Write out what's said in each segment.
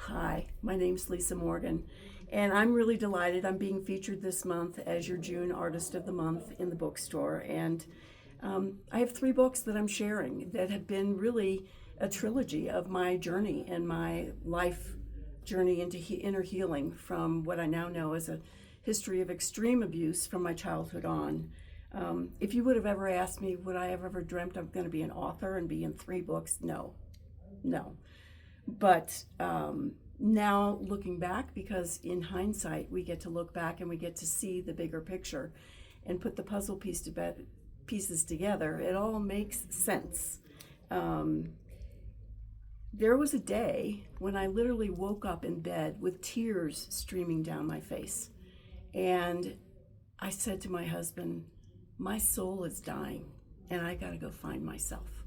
Hi, my name's Lisa Morgan, and I'm really delighted. I'm being featured this month as your June Artist of the Month in the bookstore. And I have 3 books that I'm sharing that have been really a trilogy of my journey and my life journey into inner healing from what I now know as a history of extreme abuse from my childhood on. If you would have ever asked me, would I have ever dreamt I'm going to be an author and be in 3 books? No, no. But now looking back, because in hindsight we get to look back and we get to see the bigger picture and put the pieces together, it all makes sense. There was a day when I literally woke up in bed with tears streaming down my face. And I said to my husband, my soul is dying and I got to go find myself.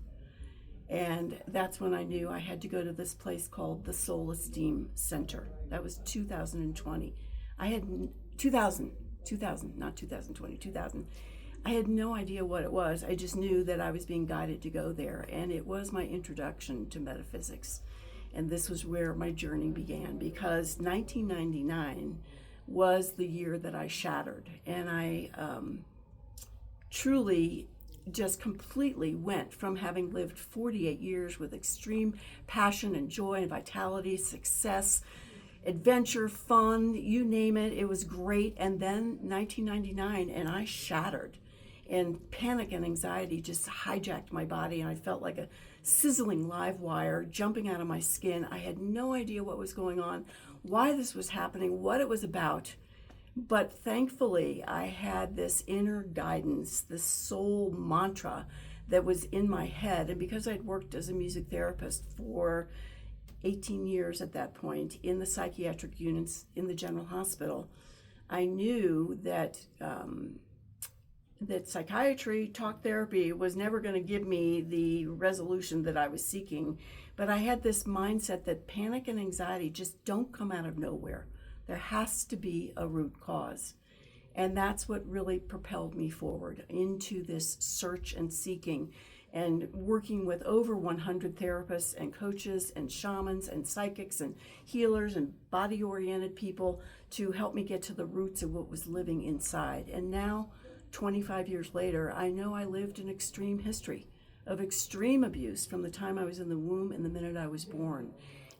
And that's when I knew I had to go to this place called the Soul Esteem Center. That was 2020. I had 2000, not 2020, 2000. I had no idea what it was. I just knew that I was being guided to go there. And it was my introduction to metaphysics. And this was where my journey began, because 1999 was the year that I shattered. And I truly just completely went from having lived 48 years with extreme passion and joy and vitality, success, adventure, fun, you name it. It was great. And then 1999, and I shattered. And panic and anxiety just hijacked my body, and I felt like a sizzling live wire jumping out of my skin. I had no idea what was going on, why this was happening, what it was about. But thankfully, I had this inner guidance, this soul mantra that was in my head. And because I'd worked as a music therapist for 18 years at that point in the psychiatric units in the General Hospital, I knew that that psychiatry, talk therapy, was never going to give me the resolution that I was seeking. But I had this mindset that panic and anxiety just don't come out of nowhere. There has to be a root cause. And that's what really propelled me forward into this search and seeking and working with over 100 therapists and coaches and shamans and psychics and healers and body-oriented people to help me get to the roots of what was living inside. And now, 25 years later, I know I lived an extreme history of extreme abuse from the time I was in the womb and the minute I was born.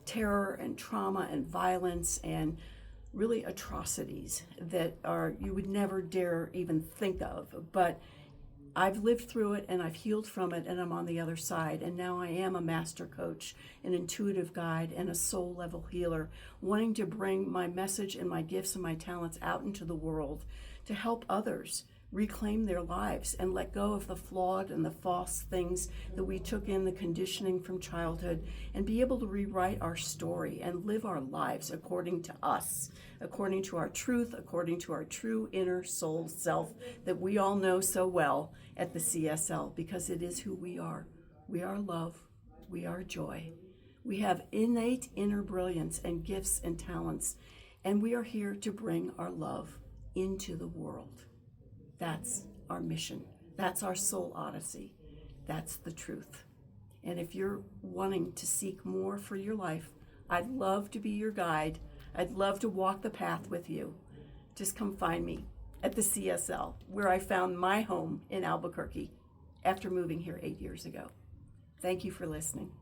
Terror and trauma and violence and really atrocities that are you would never dare even think of. But I've lived through it and I've healed from it, and I'm on the other side. And now I am a master coach, an intuitive guide, and a soul level healer, wanting to bring my message and my gifts and my talents out into the world to help others reclaim their lives and let go of the flawed and the false things that we took in, the conditioning from childhood, and be able to rewrite our story and live our lives according to us, according to our truth, according to our true inner soul self that we all know so well at the CSL, because it is who we are. We are love. We are joy. We have innate inner brilliance and gifts and talents, and we are here to bring our love into the world. That's our mission. That's our soul odyssey. That's the truth. And if you're wanting to seek more for your life, I'd love to be your guide. I'd love to walk the path with you. Just come find me at the CSL, where I found my home in Albuquerque after moving here 8 years ago. Thank you for listening.